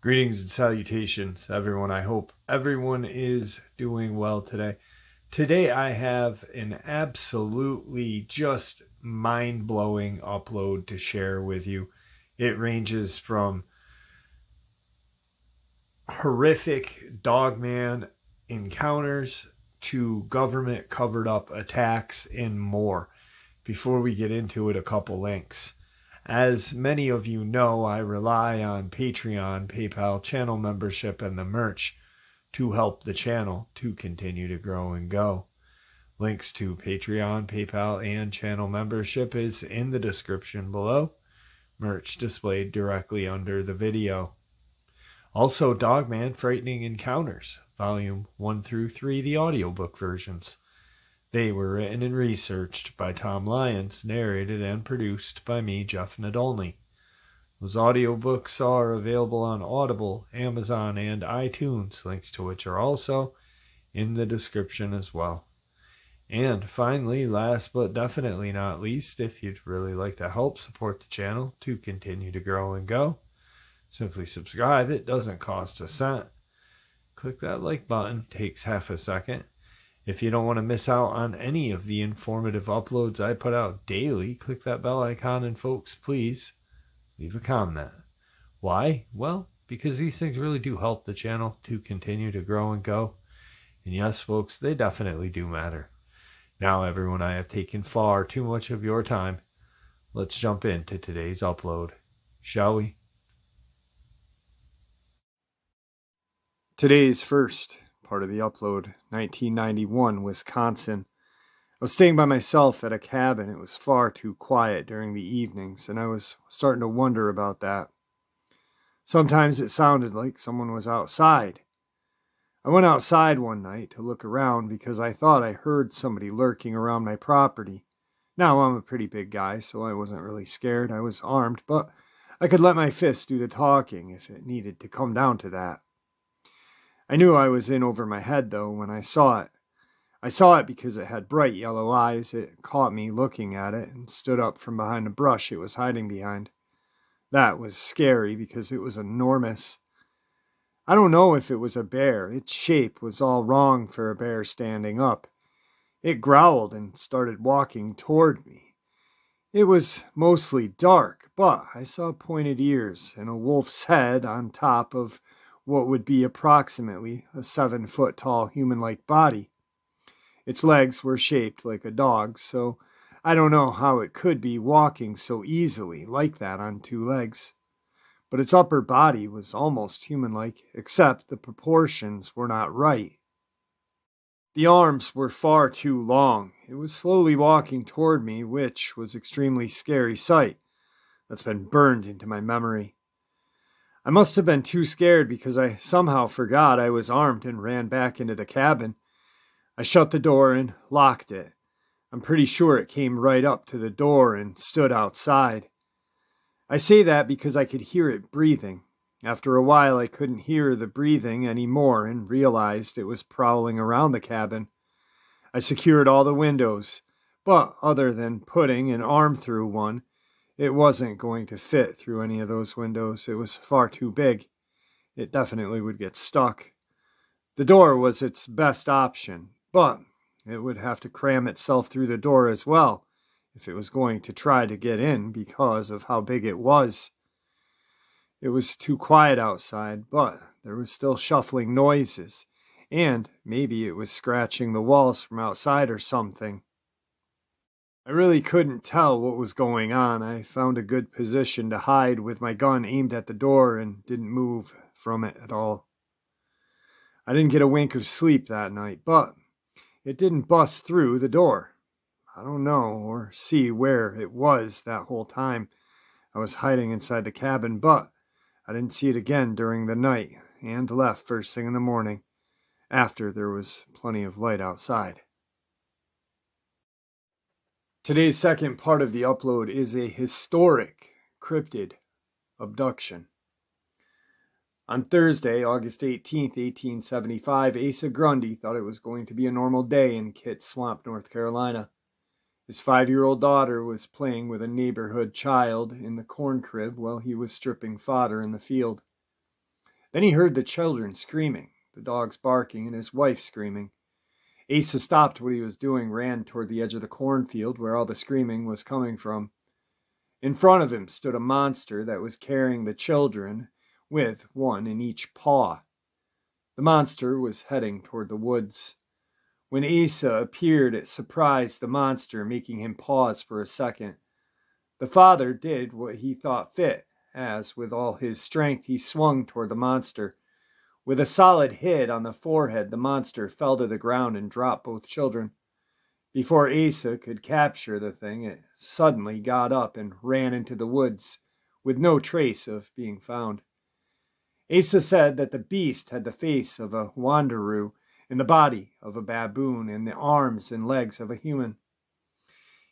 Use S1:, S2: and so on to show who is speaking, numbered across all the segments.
S1: Greetings and salutations, everyone. I hope everyone is doing well today. Today I have an absolutely just mind-blowing upload to share with you. It ranges from horrific Dogman encounters to government covered-up attacks and more. Before we get into it, a couple links. As many of you know, I rely on Patreon, PayPal, channel membership, and the merch to help the channel to continue to grow and go. Links to Patreon, PayPal, and channel membership is in the description below. Merch displayed directly under the video. Also, Dogman Frightening Encounters, Volume 1 through 3, the audiobook versions. They were written and researched by Tom Lyons, narrated and produced by me, Jeff Nadolny. Those audiobooks are available on Audible, Amazon, and iTunes, links to which are also in the description as well. And finally, last but definitely not least, if you'd really like to help support the channel to continue to grow and go, simply subscribe. It doesn't cost a cent. Click that like button, takes half a second. If you don't want to miss out on any of the informative uploads I put out daily, click that bell icon, and folks, please leave a comment. Why? Well, because these things really do help the channel to continue to grow and go. And yes, folks, they definitely do matter. Now, everyone, I have taken far too much of your time. Let's jump into today's upload, shall we? Today's first part of the upload, 1991, Wisconsin. I was staying by myself at a cabin. It was far too quiet during the evenings, and I was starting to wonder about that. Sometimes it sounded like someone was outside. I went outside one night to look around because I thought I heard somebody lurking around my property. Now, I'm a pretty big guy, so I wasn't really scared. I was armed, but I could let my fists do the talking if it needed to come down to that. I knew I was in over my head, though, when I saw it. I saw it because it had bright yellow eyes. It caught me looking at it and stood up from behind a brush it was hiding behind. That was scary because it was enormous. I don't know if it was a bear. Its shape was all wrong for a bear standing up. It growled and started walking toward me. It was mostly dark, but I saw pointed ears and a wolf's head on top of what would be approximately a 7-foot-tall human-like body. Its legs were shaped like a dog's, so I don't know how it could be walking so easily like that on 2 legs. But its upper body was almost human-like, except the proportions were not right. The arms were far too long. It was slowly walking toward me, which was an extremely scary sight that's been burned into my memory. I must have been too scared because I somehow forgot I was armed and ran back into the cabin. I shut the door and locked it. I'm pretty sure it came right up to the door and stood outside. I say that because I could hear it breathing. After a while, I couldn't hear the breathing anymore and realized it was prowling around the cabin. I secured all the windows, but other than putting an arm through one, it wasn't going to fit through any of those windows. It was far too big. It definitely would get stuck. The door was its best option, but it would have to cram itself through the door as well if it was going to try to get in because of how big it was. It was too quiet outside, but there was still shuffling noises, and maybe it was scratching the walls from outside or something. I really couldn't tell what was going on. I found a good position to hide with my gun aimed at the door and didn't move from it at all. I didn't get a wink of sleep that night, but it didn't bust through the door. I don't know or see where it was that whole time. I was hiding inside the cabin, but I didn't see it again during the night and left first thing in the morning after there was plenty of light outside. Today's second part of the upload is a historic cryptid abduction. On Thursday, August 18th, 1875, Asa Grundy thought it was going to be a normal day in Kit Swamp, North Carolina. His 5-year-old daughter was playing with a neighborhood child in the corn crib while he was stripping fodder in the field. Then he heard the children screaming, the dogs barking, and his wife screaming. Asa stopped what he was doing, ran toward the edge of the cornfield where all the screaming was coming from. In front of him stood a monster that was carrying the children with one in each paw. The monster was heading toward the woods. When Asa appeared, it surprised the monster, making him pause for a second. The father did what he thought fit, as, with all his strength, he swung toward the monster. With a solid hit on the forehead, the monster fell to the ground and dropped both children. Before Asa could capture the thing, it suddenly got up and ran into the woods, with no trace of being found. Asa said that the beast had the face of a wanderoo, and the body of a baboon, and the arms and legs of a human.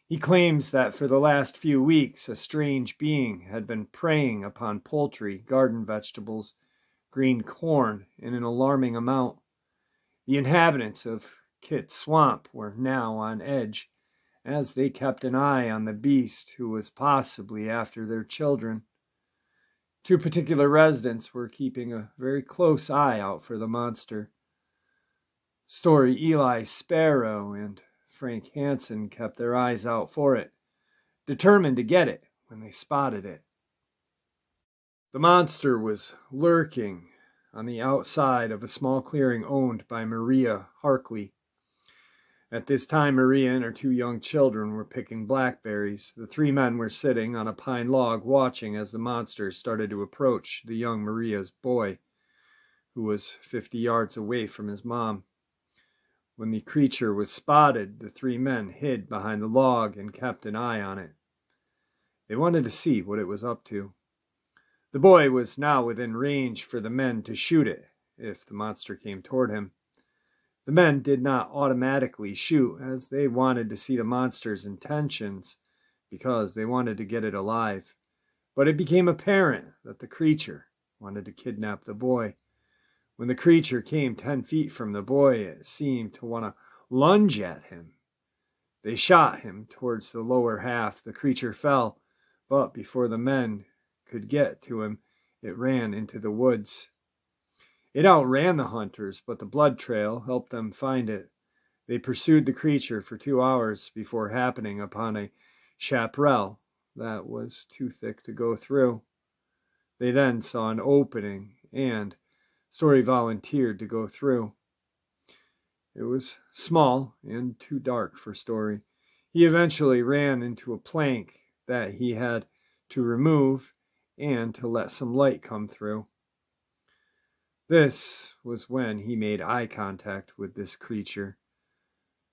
S1: He claims that for the last few weeks a strange being had been preying upon poultry, garden vegetables, green corn in an alarming amount. The inhabitants of Kit Swamp were now on edge, as they kept an eye on the beast who was possibly after their children. 2 particular residents were keeping a very close eye out for the monster. Story Eli Sparrow and Frank Hansen kept their eyes out for it, determined to get it when they spotted it. The monster was lurking on the outside of a small clearing owned by Maria Harkley. At this time, Maria and her 2 young children were picking blackberries. The 3 men were sitting on a pine log watching as the monster started to approach the young Maria's boy, who was 50 yards away from his mom. When the creature was spotted, the 3 men hid behind the log and kept an eye on it. They wanted to see what it was up to. The boy was now within range for the men to shoot it if the monster came toward him. The men did not automatically shoot, as they wanted to see the monster's intentions because they wanted to get it alive. But it became apparent that the creature wanted to kidnap the boy. When the creature came 10 feet from the boy, it seemed to want to lunge at him. They shot him towards the lower half. The creature fell, but before the men could get to him, it ran into the woods. It outran the hunters, but the blood trail helped them find it. They pursued the creature for 2 hours before happening upon a chaparral that was too thick to go through. They then saw an opening, and Story volunteered to go through. It was small and too dark for Story. He eventually ran into a plank that he had to remove and to let some light come through. This was when he made eye contact with this creature.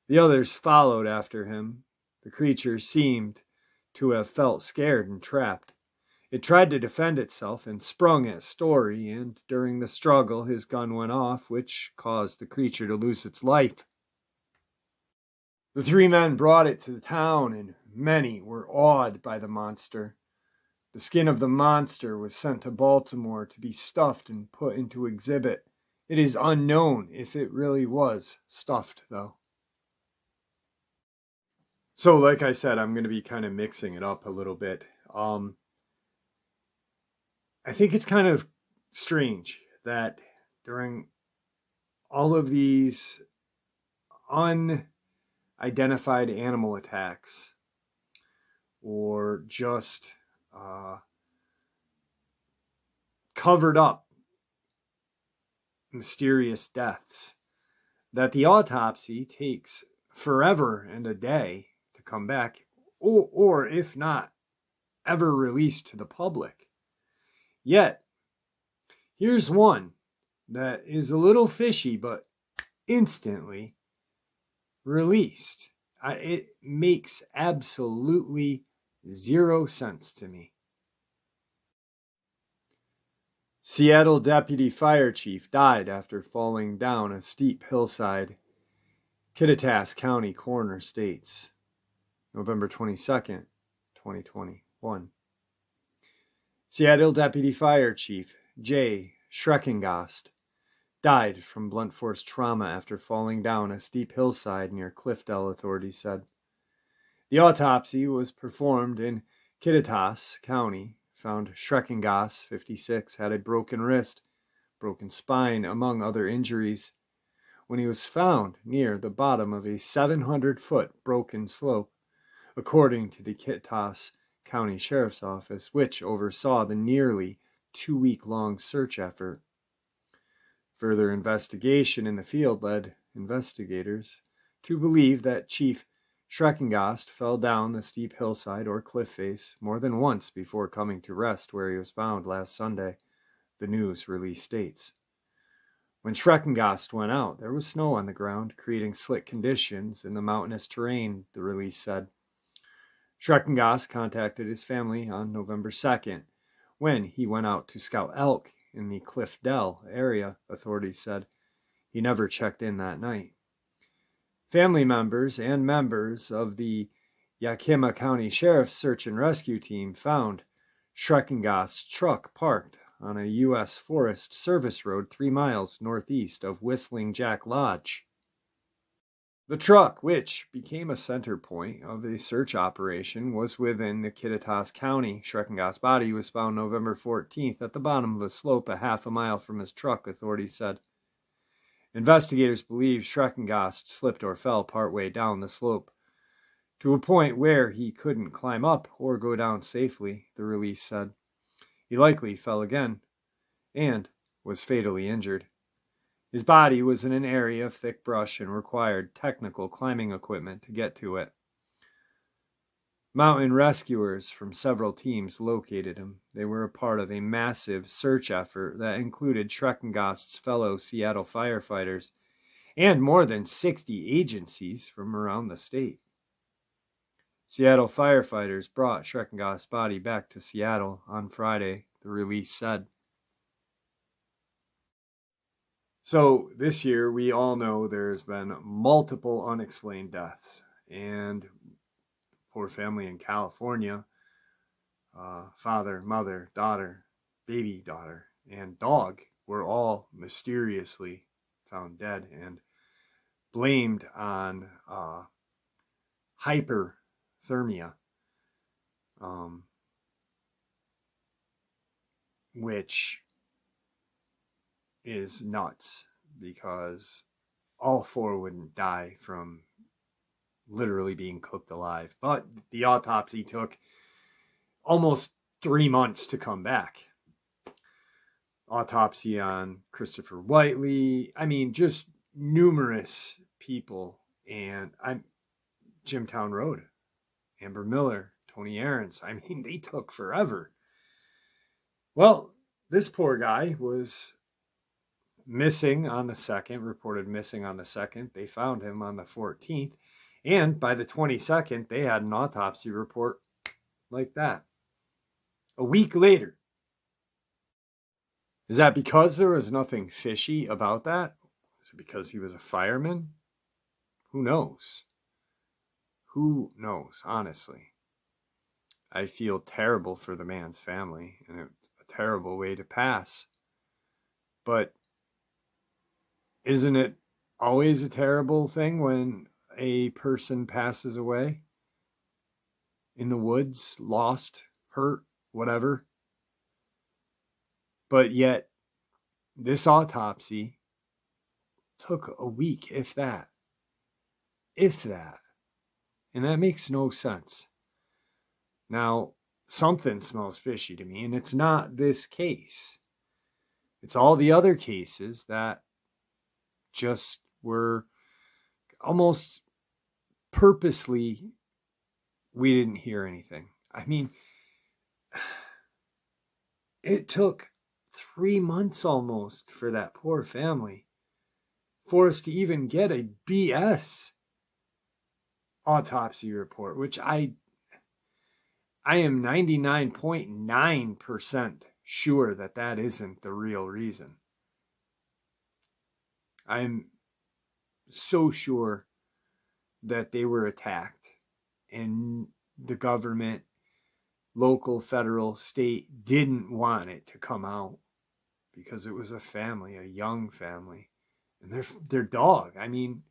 S1: The others followed after him. The creature seemed to have felt scared and trapped. It tried to defend itself and sprung at Story, and during the struggle his gun went off, which caused the creature to lose its life. The 3 men brought it to the town, and many were awed by the monster. The skin of the monster was sent to Baltimore to be stuffed and put into exhibit. It is unknown if it really was stuffed, though. So, like I said, I'm going to be kind of mixing it up a little bit. I think it's kind of strange that during all of these unidentified animal attacks, or just covered up mysterious deaths, that the autopsy takes forever and a day to come back, or if not ever released to the public. Yet, here's one that is a little fishy, but instantly released. It makes absolutely 0 sense to me. Seattle Deputy Fire Chief died after falling down a steep hillside. Kittitas County Coroner states, November 22nd, 2021. Seattle Deputy Fire Chief Jay Schreckengast died from blunt force trauma after falling down a steep hillside near Cliffdale, authorities said. The autopsy was performed in Kittitas County, found Schreckengoss, 56, had a broken wrist, broken spine, among other injuries, when he was found near the bottom of a 700-foot broken slope, according to the Kittitas County Sheriff's Office, which oversaw the nearly 2-week-long search effort. Further investigation in the field led investigators to believe that Chief Schreckengoss fell down the steep hillside or cliff face more than once before coming to rest where he was found last Sunday, the news release states. When Schreckengoss went out, there was snow on the ground, creating slick conditions in the mountainous terrain, the release said. Schreckengoss contacted his family on November 2nd when he went out to scout elk in the Cliff Dell area, authorities said. He never checked in that night. Family members and members of the Yakima County Sheriff's Search and Rescue Team found Schreckengoss' truck parked on a U.S. Forest Service road 3 miles northeast of Whistling Jack Lodge. The truck, which became a center point of a search operation, was within the Kittitas County. Schreckengoss' body was found November 14th at the bottom of a slope a half a mile from his truck, authorities said. Investigators believe Schreckengoss slipped or fell partway down the slope to a point where he couldn't climb up or go down safely, the release said. He likely fell again and was fatally injured. His body was in an area of thick brush and required technical climbing equipment to get to it. Mountain rescuers from several teams located him. They were a part of a massive search effort that included Schreckengoss' fellow Seattle firefighters and more than 60 agencies from around the state. Seattle firefighters brought Schreckengoss' body back to Seattle on Friday, the release said. So this year, we all know there's been multiple unexplained deaths, and poor family in California, father, mother, daughter, baby daughter, and dog were all mysteriously found dead and blamed on hyperthermia, which is nuts because all 4 wouldn't die from literally being cooked alive. But the autopsy took almost 3 months to come back. Autopsy on Christopher Whiteley. I mean, just numerous people. And Jimtown Road, Amber Miller, Tony Aarons. I mean, they took forever. Well, this poor guy was missing on the 2nd, reported missing on the 2nd. They found him on the 14th. And by the 22nd, they had an autopsy report like that. A week later. Is that because there was nothing fishy about that? Is it because he was a fireman? Who knows? Who knows, honestly? I feel terrible for the man's family, and it's a terrible way to pass. But isn't it always a terrible thing when a person passes away in the woods, lost, hurt, whatever? But yet, this autopsy took a week, if that. If that. And that makes no sense. Now, something smells fishy to me, and it's not this case. It's all the other cases that just were almost purposely, we didn't hear anything. I mean, it took 3 months almost for that poor family for us to even get a BS autopsy report, which I am 99.9% sure that isn't the real reason. I'm so sure that they were attacked and the government, local, federal, state, didn't want it to come out because it was a family, a young family, and their dog. I mean,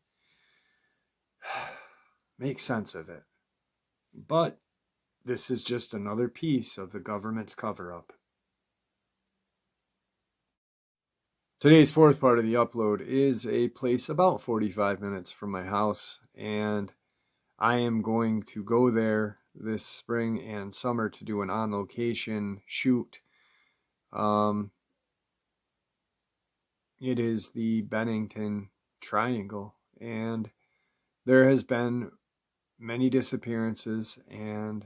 S1: make sense of it. But this is just another piece of the government's cover-up. Today's fourth part of the upload is a place about 45 minutes from my house, and I am going to go there this spring and summer to do an on-location shoot. It is the Bennington Triangle, and there has been many disappearances and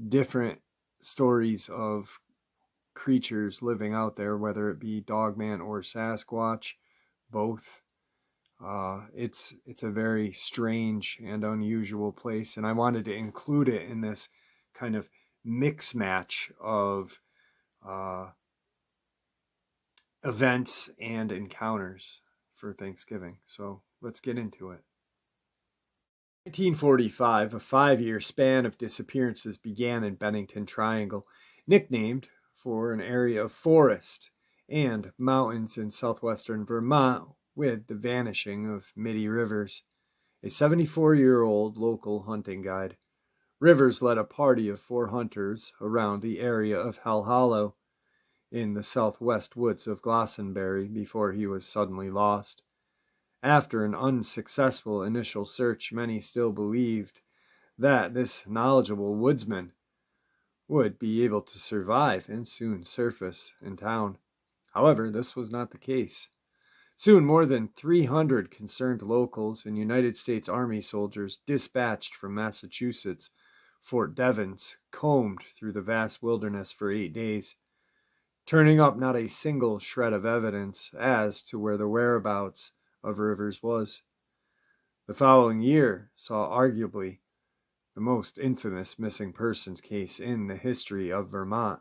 S1: different stories of creatures living out there, whether it be Dogman or Sasquatch, both. It's a very strange and unusual place, and I wanted to include it in this kind of mix match of events and encounters for Thanksgiving. So let's get into it. 1945, a 5-year span of disappearances began in Bennington Triangle, nicknamed for an area of forest and mountains in southwestern Vermont with the vanishing of Mitty Rivers, a 74-year-old local hunting guide. Rivers led a party of 4 hunters around the area of Hell Hollow in the southwest woods of Glastonbury before he was suddenly lost. After an unsuccessful initial search, many still believed that this knowledgeable woodsman would be able to survive and soon surface in town. However, this was not the case. Soon, more than 300 concerned locals and United States Army soldiers dispatched from Massachusetts, Fort Devens, combed through the vast wilderness for 8 days, turning up not a single shred of evidence as to where the whereabouts of Rivers was. The following year saw arguably the most infamous missing persons case in the history of Vermont,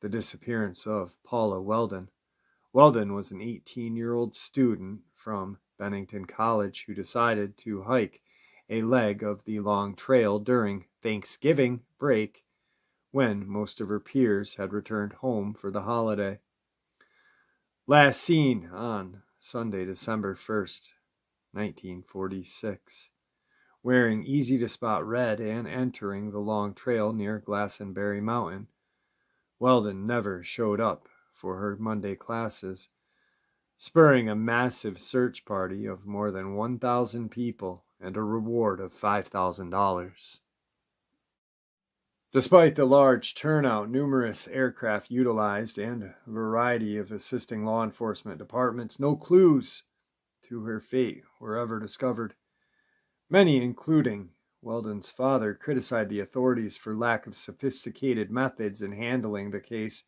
S1: the disappearance of Paula Weldon. Weldon was an 18-year-old student from Bennington College who decided to hike a leg of the long trail during Thanksgiving break when most of her peers had returned home for the holiday. Last seen on Sunday, December 1st, 1946, wearing easy-to-spot red and entering the long trail near Glastonbury Mountain. Weldon never showed up for her Monday classes, spurring a massive search party of more than 1,000 people and a reward of $5,000. Despite the large turnout, numerous aircraft utilized, and a variety of assisting law enforcement departments, no clues to her fate were ever discovered. Many, including Weldon's father, criticized the authorities for lack of sophisticated methods in handling the case,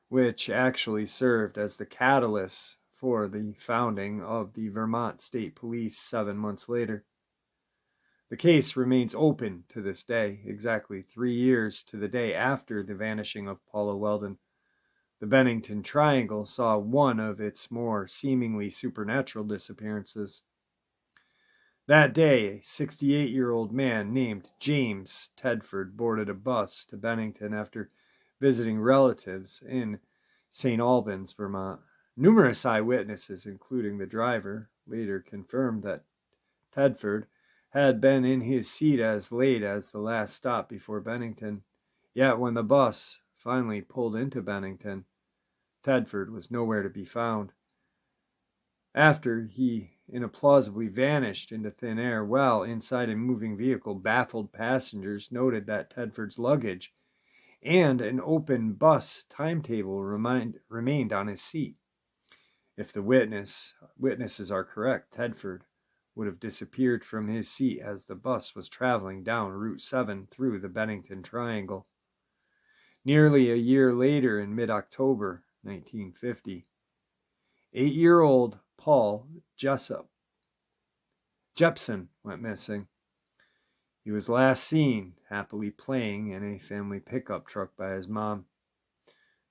S1: which actually served as the catalyst for the founding of the Vermont State Police 7 months later. The case remains open to this day, exactly 3 years to the day after the vanishing of Paula Weldon. The Bennington Triangle saw one of its more seemingly supernatural disappearances. That day, a 68-year-old man named James Tedford boarded a bus to Bennington after visiting relatives in St. Albans, Vermont. Numerous eyewitnesses, including the driver, later confirmed that Tedford had been in his seat as late as the last stop before Bennington. Yet when the bus finally pulled into Bennington, Tedford was nowhere to be found. After he implausibly vanished into thin air while inside a moving vehicle, baffled passengers noted that Tedford's luggage and an open bus timetable remained on his seat. If the witnesses are correct, Tedford would have disappeared from his seat as the bus was traveling down Route 7 through the Bennington Triangle. Nearly a year later, in mid-October 1950, 8-year-old Paul Jepson went missing. He was last seen happily playing in a family pickup truck by his mom,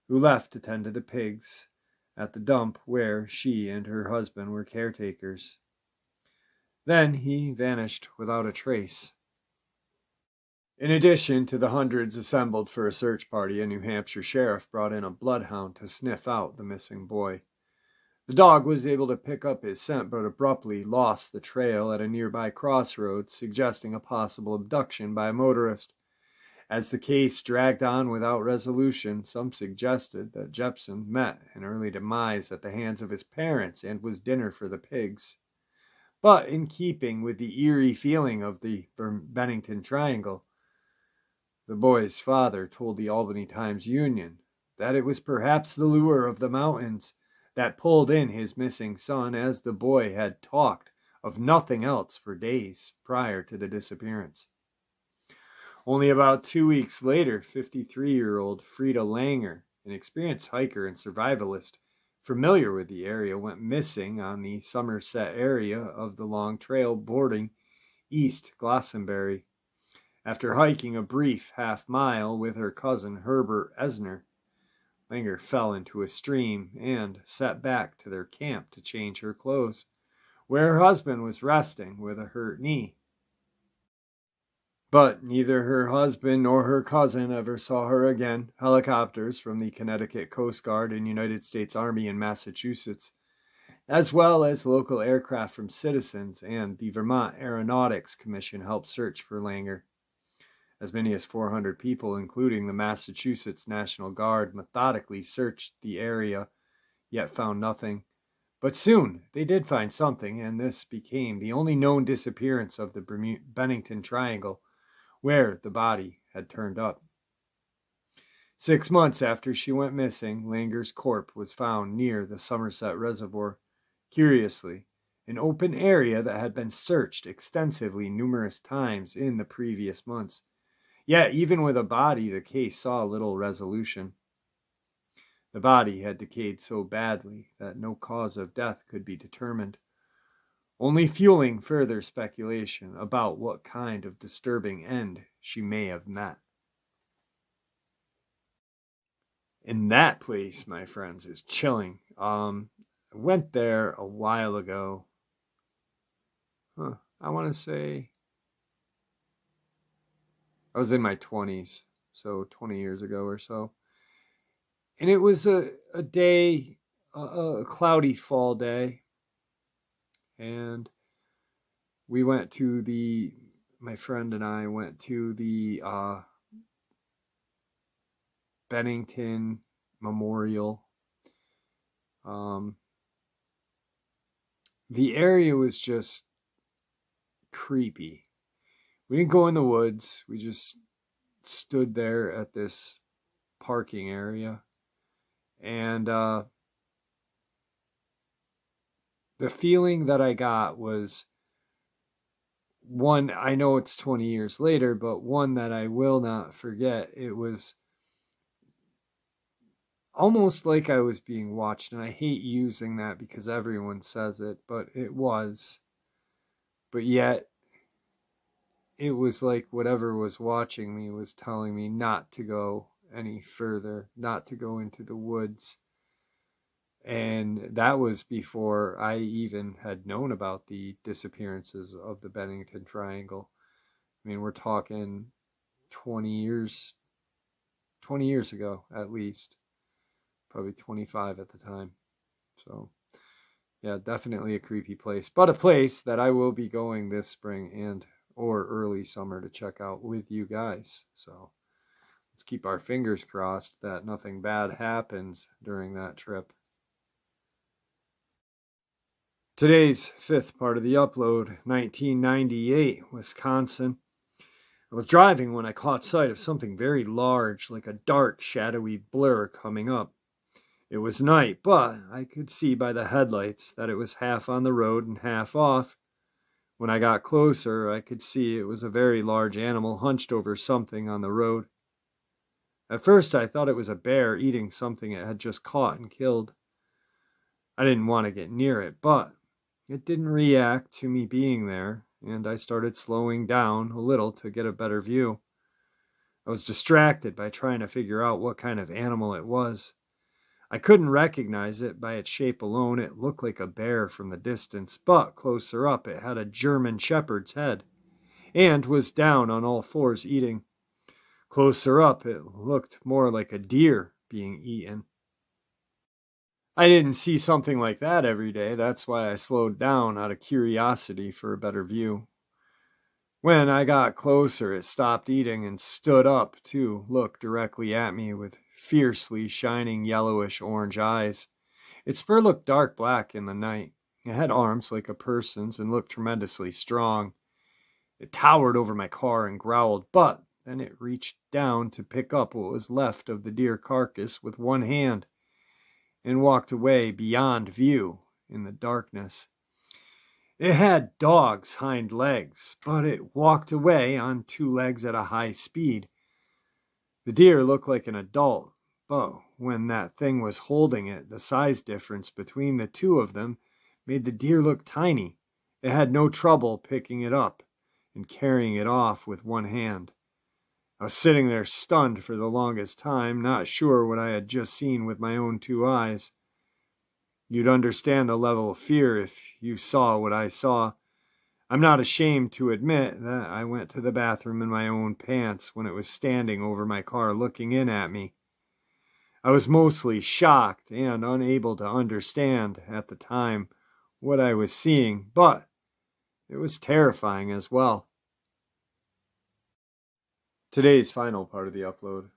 S1: who left to tend to the pigs at the dump where she and her husband were caretakers. Then he vanished without a trace. In addition to the hundreds assembled for a search party, a New Hampshire sheriff brought in a bloodhound to sniff out the missing boy. The dog was able to pick up his scent but abruptly lost the trail at a nearby crossroads, suggesting a possible abduction by a motorist. As the case dragged on without resolution, some suggested that Jepson met an early demise at the hands of his parents and was dinner for the pigs. But in keeping with the eerie feeling of the Bennington Triangle, the boy's father told the Albany Times-Union that it was perhaps the lure of the mountains that pulled in his missing son, as the boy had talked of nothing else for days prior to the disappearance. Only about 2 weeks later, 53-year-old Freda Langer, an experienced hiker and survivalist familiar with the area, went missing on the Somerset area of the Long Trail bordering East Glastonbury. After hiking a brief half-mile with her cousin Herbert Esner, Langer fell into a stream and set back to their camp to change her clothes, where her husband was resting with a hurt knee. But neither her husband nor her cousin ever saw her again. Helicopters from the Connecticut Coast Guard and United States Army in Massachusetts, as well as local aircraft from citizens and the Vermont Aeronautics Commission, helped search for Langer. As many as 400 people, including the Massachusetts National Guard, methodically searched the area, yet found nothing. But soon they did find something, and this became the only known disappearance of the Bennington Triangle, where the body had turned up. 6 months after she went missing, Langer's corpse was found near the Somerset Reservoir. Curiously, an open area that had been searched extensively numerous times in the previous months. Yet, even with a body, the case saw little resolution. The body had decayed so badly that no cause of death could be determined, only fueling further speculation about what kind of disturbing end she may have met. And that place, my friends, is chilling. I went there a while ago. I want to say I was in my 20s, so 20 years ago or so. And it was a day, a cloudy fall day. And we went to my friend and I went to the Bennington Memorial. The area was just creepy. We didn't go in the woods. We just stood there at this parking area. And the feeling that I got was one, I know it's 20 years later, but one that I will not forget. It was almost like I was being watched, and I hate using that because everyone says it, but it was. But yet, it was like whatever was watching me was telling me not to go any further, not to go into the woods. And that was before I even had known about the disappearances of the Bennington Triangle. I mean, we're talking 20 years ago, at least. Probably 25 at the time. So, yeah, definitely a creepy place. But a place that I will be going this spring or early summer to check out with you guys. So, let's keep our fingers crossed that nothing bad happens during that trip. Today's fifth part of the upload, 1998, Wisconsin. I was driving when I caught sight of something very large, like a dark, shadowy blur coming up. It was night, but I could see by the headlights that it was half on the road and half off. When I got closer, I could see it was a very large animal hunched over something on the road. At first, I thought it was a bear eating something it had just caught and killed. I didn't want to get near it, but it didn't react to me being there, and I started slowing down a little to get a better view. I was distracted by trying to figure out what kind of animal it was. I couldn't recognize it by its shape alone. It looked like a bear from the distance, but closer up it had a German shepherd's head and was down on all fours eating. Closer up it looked more like a deer being eaten. I didn't see something like that every day. That's why I slowed down out of curiosity for a better view. When I got closer, it stopped eating and stood up to look directly at me with fiercely shining yellowish-orange eyes. Its fur looked dark black in the night. It had arms like a person's and looked tremendously strong. It towered over my car and growled, but then it reached down to pick up what was left of the deer carcass with one hand and walked away beyond view in the darkness. It had dog's hind legs, but it walked away on two legs at a high speed. The deer looked like an adult, but when that thing was holding it, the size difference between the two of them made the deer look tiny. It had no trouble picking it up and carrying it off with one hand. I was sitting there stunned for the longest time, not sure what I had just seen with my own two eyes. You'd understand the level of fear if you saw what I saw. I'm not ashamed to admit that I went to the bathroom in my own pants when it was standing over my car looking in at me. I was mostly shocked and unable to understand at the time what I was seeing, but it was terrifying as well. Today's final part of the upload.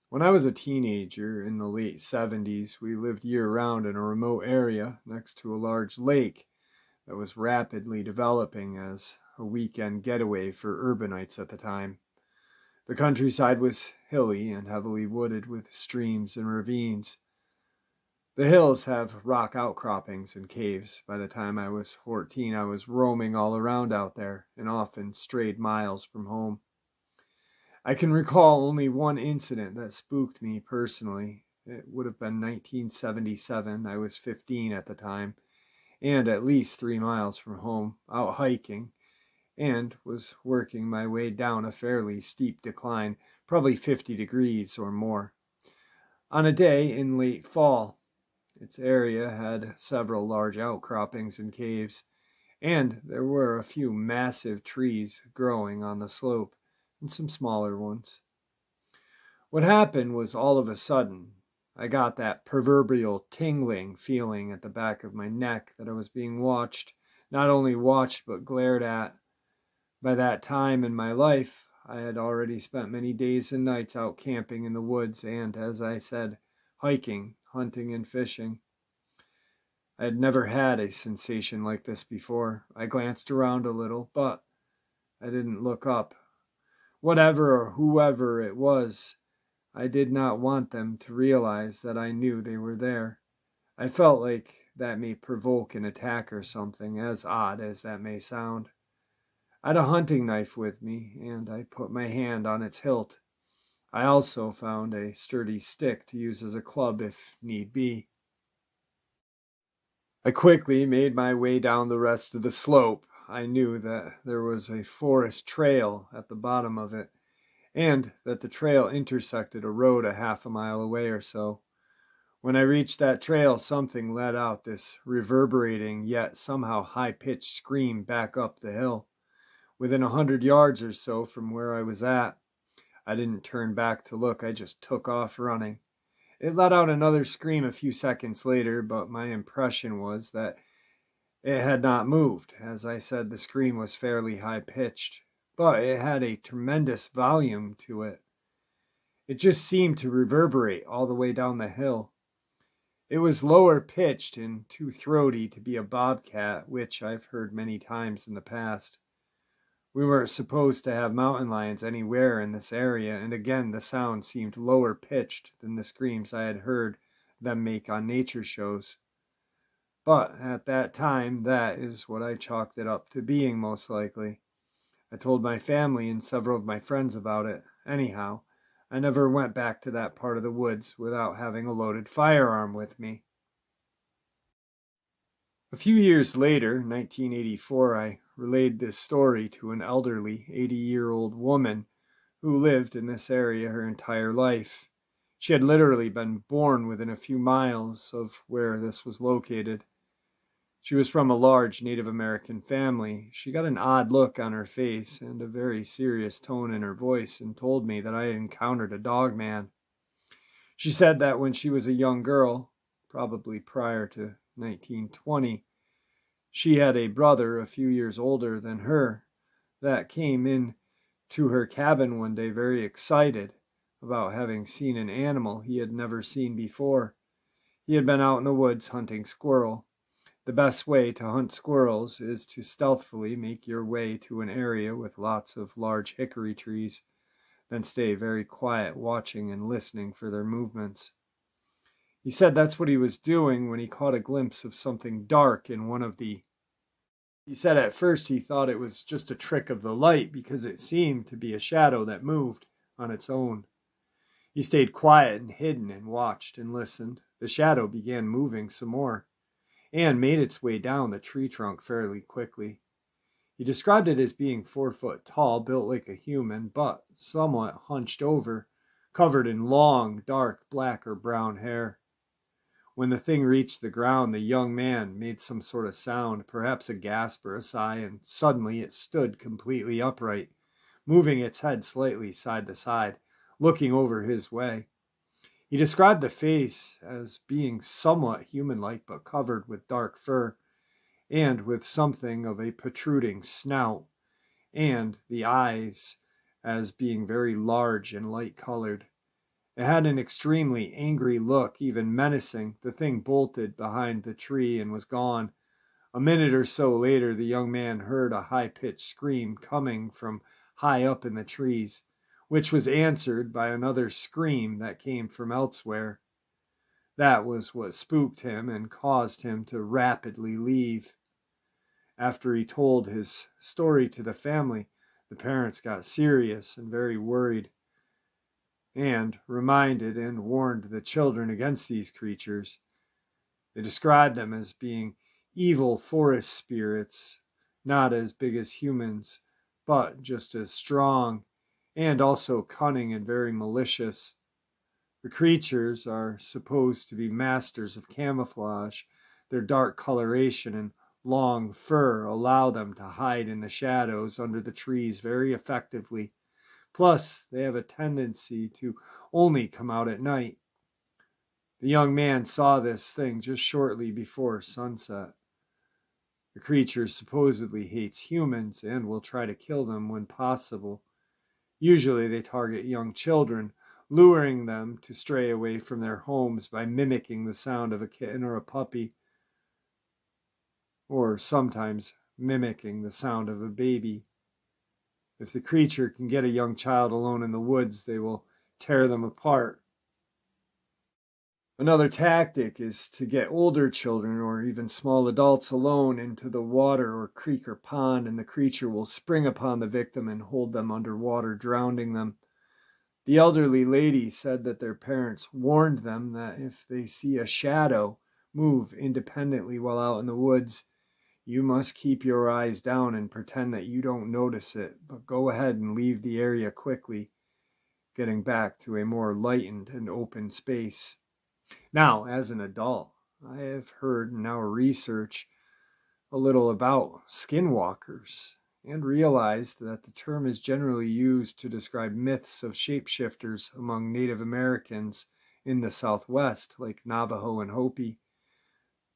S1: When I was a teenager in the late 70s, we lived year-round in a remote area next to a large lake that was rapidly developing as a weekend getaway for urbanites at the time. The countryside was hilly and heavily wooded with streams and ravines. The hills have rock outcroppings and caves. By the time I was 14, I was roaming all around out there and often strayed miles from home. I can recall only one incident that spooked me personally. It would have been 1977. I was 15 at the time, and at least 3 miles from home, out hiking, and was working my way down a fairly steep decline, probably 50 degrees or more. On a day in late fall, its area had several large outcroppings and caves, and there were a few massive trees growing on the slope, and some smaller ones. What happened was all of a sudden, I got that proverbial tingling feeling at the back of my neck that I was being watched, not only watched but glared at. By that time in my life, I had already spent many days and nights out camping in the woods and, as I said, hiking, hunting, and fishing. I had never had a sensation like this before. I glanced around a little, but I didn't look up. Whatever or whoever it was, I did not want them to realize that I knew they were there. I felt like that may provoke an attack or something, as odd as that may sound. I had a hunting knife with me, and I put my hand on its hilt. I also found a sturdy stick to use as a club if need be. I quickly made my way down the rest of the slope. I knew that there was a forest trail at the bottom of it, and that the trail intersected a road a half a mile away or so. When I reached that trail, something let out this reverberating yet somehow high-pitched scream back up the hill. Within 100 yards or so from where I was at, I didn't turn back to look, I just took off running. It let out another scream a few seconds later, but my impression was that it had not moved. As I said, the scream was fairly high-pitched, but it had a tremendous volume to it. It just seemed to reverberate all the way down the hill. It was lower-pitched and too throaty to be a bobcat, which I've heard many times in the past. We weren't supposed to have mountain lions anywhere in this area, and again the sound seemed lower-pitched than the screams I had heard them make on nature shows. But at that time, that is what I chalked it up to being, most likely. I told my family and several of my friends about it. Anyhow, I never went back to that part of the woods without having a loaded firearm with me. A few years later, 1984, I relayed this story to an elderly 80-year-old woman who lived in this area her entire life. She had literally been born within a few miles of where this was located. She was from a large Native American family. She got an odd look on her face and a very serious tone in her voice and told me that I had encountered a Dogman. She said that when she was a young girl, probably prior to 1920. She had a brother a few years older than her that came in to her cabin one day very excited about having seen an animal he had never seen before. He had been out in the woods hunting squirrel. The best way to hunt squirrels is to stealthily make your way to an area with lots of large hickory trees, then stay very quiet, watching and listening for their movements. He said that's what he was doing when he caught a glimpse of something dark in one of the... He said at first he thought it was just a trick of the light because it seemed to be a shadow that moved on its own. He stayed quiet and hidden and watched and listened. The shadow began moving some more and made its way down the tree trunk fairly quickly. He described it as being 4 foot tall, built like a human, but somewhat hunched over, covered in long, dark black or brown hair. When the thing reached the ground, the young man made some sort of sound, perhaps a gasp or a sigh, and suddenly it stood completely upright, moving its head slightly side to side, looking over his way. He described the face as being somewhat human-like but covered with dark fur and with something of a protruding snout, and the eyes as being very large and light-colored. It had an extremely angry look, even menacing. The thing bolted behind the tree and was gone. A minute or so later, the young man heard a high-pitched scream coming from high up in the trees, which was answered by another scream that came from elsewhere. That was what spooked him and caused him to rapidly leave. After he told his story to the family, the parents got serious and very worried, and reminded and warned the children against these creatures. They described them as being evil forest spirits, not as big as humans, but just as strong, and also cunning and very malicious. The creatures are supposed to be masters of camouflage. Their dark coloration and long fur allow them to hide in the shadows under the trees very effectively. Plus, they have a tendency to only come out at night. The young man saw this thing just shortly before sunset. The creature supposedly hates humans and will try to kill them when possible. Usually they target young children, luring them to stray away from their homes by mimicking the sound of a kitten or a puppy, or sometimes mimicking the sound of a baby. If the creature can get a young child alone in the woods, they will tear them apart. Another tactic is to get older children or even small adults alone into the water or creek or pond, and the creature will spring upon the victim and hold them underwater, drowning them. The elderly lady said that their parents warned them that if they see a shadow move independently while out in the woods, you must keep your eyes down and pretend that you don't notice it, but go ahead and leave the area quickly, getting back to a more lightened and open space. Now, as an adult, I have heard in our research a little about skinwalkers and realized that the term is generally used to describe myths of shapeshifters among Native Americans in the Southwest, like Navajo and Hopi.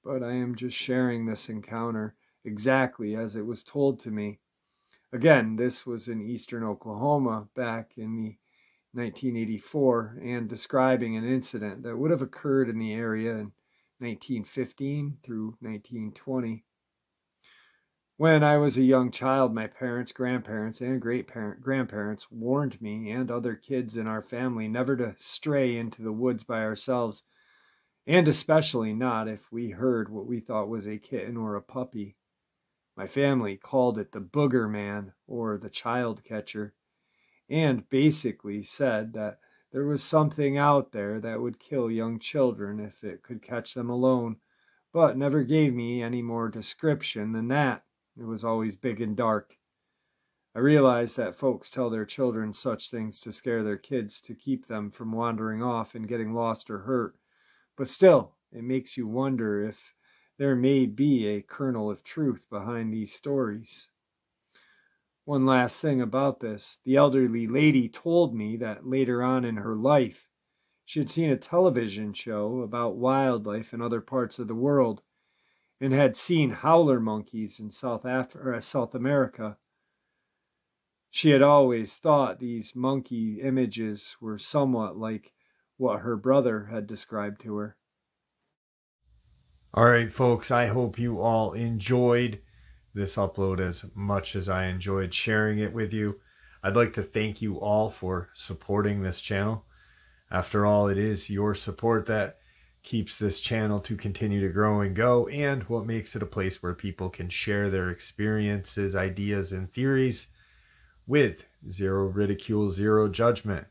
S1: But I am just sharing this encounter exactly as it was told to me. Again, this was in eastern Oklahoma back in the 1984, and describing an incident that would have occurred in the area in 1915 through 1920. When I was a young child, my parents, grandparents, and great-grandparents warned me and other kids in our family never to stray into the woods by ourselves, and especially not if we heard what we thought was a kitten or a puppy. My family called it the booger man or the child catcher, and basically said that there was something out there that would kill young children if it could catch them alone, but never gave me any more description than that. It was always big and dark. I realized that folks tell their children such things to scare their kids to keep them from wandering off and getting lost or hurt, but still, it makes you wonder if there may be a kernel of truth behind these stories. One last thing about this. The elderly lady told me that later on in her life, She had seen a television show about wildlife in other parts of the world and had seen howler monkeys in South America. She had always thought these monkey images were somewhat like what her brother had described to her. All right, folks, I hope you all enjoyed this upload as much as I enjoyed sharing it with you. I'd like to thank you all for supporting this channel. After all, it is your support that keeps this channel to continue to grow and go, and what makes it a place where people can share their experiences, ideas, and theories with zero ridicule, zero judgment.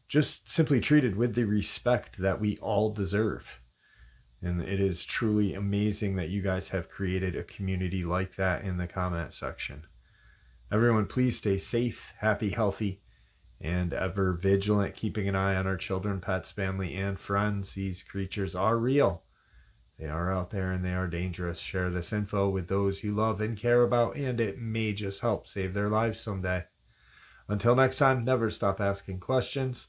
S1: Just simply treated with the respect that we all deserve. And it is truly amazing that you guys have created a community like that in the comment section. Everyone, please stay safe, happy, healthy, and ever vigilant, keeping an eye on our children, pets, family, and friends. These creatures are real. They are out there and they are dangerous. Share this info with those you love and care about, and it may just help save their lives someday. Until next time, never stop asking questions,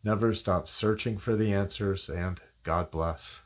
S1: never stop searching for the answers, and God bless.